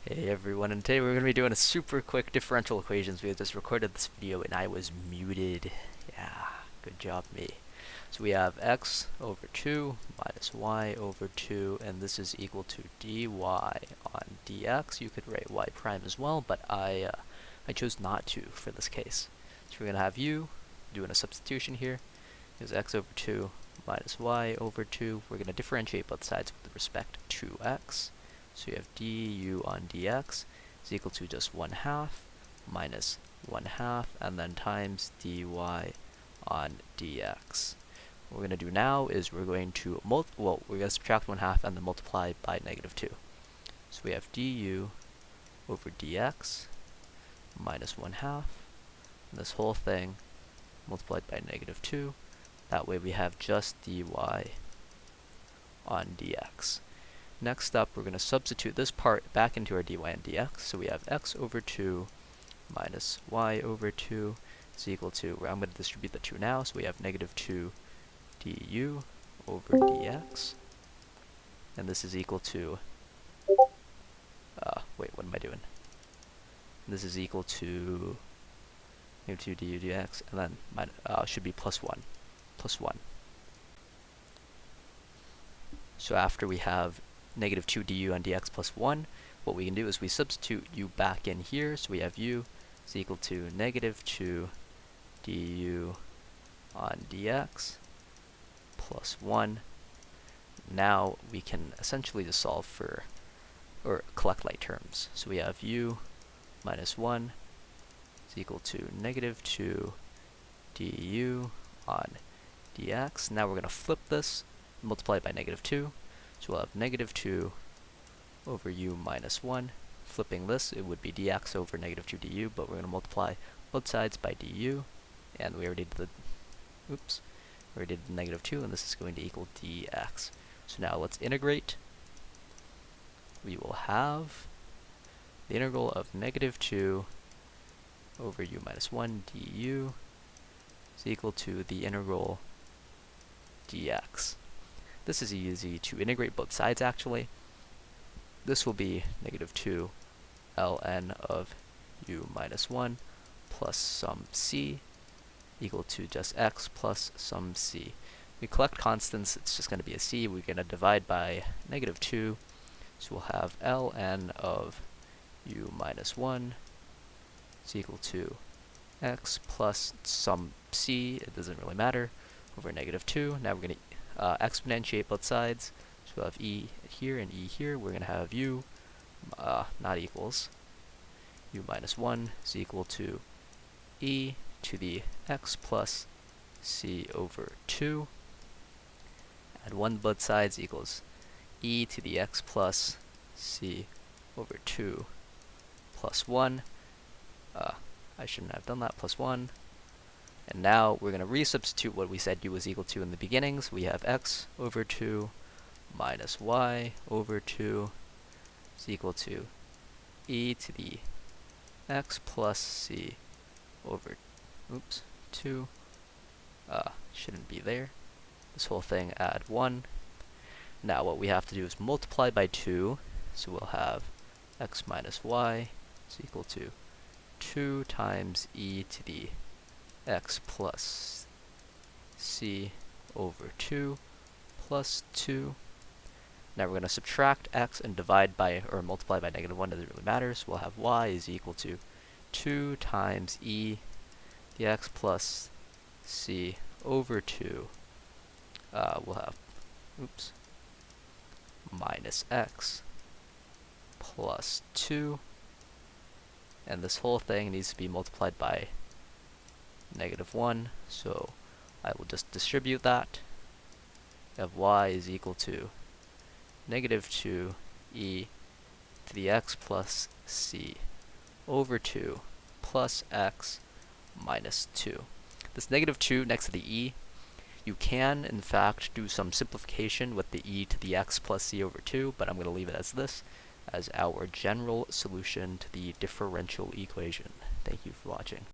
Hey everyone, and today we're going to be doing a super quick differential equations. We just recorded this video and I was muted. Yeah, good job me. So we have x over 2 minus y over 2, and this is equal to dy on dx. You could write y prime as well, but I chose not to for this case. So we're going to have u, doing a substitution here, is x over 2 minus y over 2. We're going to differentiate both sides with respect to x. So you have du on dx is equal to just 1/2 minus 1/2, and then times dy on dx. What we're going to do now is we're going to we're going to subtract 1/2 and then multiply by -2. So we have du over dx minus 1/2, and this whole thing multiplied by -2. That way we have just dy on dx. Next up, we're going to substitute this part back into our dy and dx. So we have x over 2 minus y over 2 is equal to, I'm going to distribute the 2 now, so we have -2 du over dx. And this is equal to, wait, what am I doing? This is equal to -2 du dx, and then should be plus 1. So after we have -2 du on dx plus 1, what we can do is we substitute u back in here, so we have u is equal to -2 du on dx plus 1. Now we can essentially just solve for, or collect like terms. So we have u minus 1 is equal to -2 du on dx. Now we're going to flip this, multiply it by -2. So we'll have -2 over u minus 1. Flipping this, it would be dx over -2 du, but we're going to multiply both sides by du, and we already did the, -2, and this is going to equal dx. So now let's integrate. We will have the integral of -2 over u minus 1 du is equal to the integral dx. This is easy to integrate both sides actually. This will be -2 ln of u minus 1 plus some c equal to just x plus some c. We collect constants, it's just going to be a c. We're going to divide by -2, so we'll have ln of u minus 1 is equal to x plus some c, it doesn't really matter, over -2. Now we're going to exponentiate both sides, so we'll have e here and e here. We're going to have u not equals u minus 1 is equal to e to the x plus c over 2. Add 1 both sides equals e to the x plus c over 2 plus 1. I shouldn't have done that, plus 1. And now we're going to resubstitute what we said u was equal to in the beginnings. We have x over 2 minus y over 2 is equal to e to the x plus c over 2. Shouldn't be there. This whole thing add 1. Now what we have to do is multiply by 2. So we'll have x minus y is equal to 2 times e to the x plus c over 2 plus 2. Now we're going to subtract x and divide by, or multiply by -1, doesn't really matter, so we'll have y is equal to 2 times e the x plus c over 2. We'll have, minus x plus 2. And this whole thing needs to be multiplied by -1, so I will just distribute that. We have y is equal to -2 e to the x plus c over 2 plus x minus 2. This -2 next to the e, you can in fact do some simplification with the e to the x plus c over 2, but I'm going to leave it as this, as our general solution to the differential equation. Thank you for watching.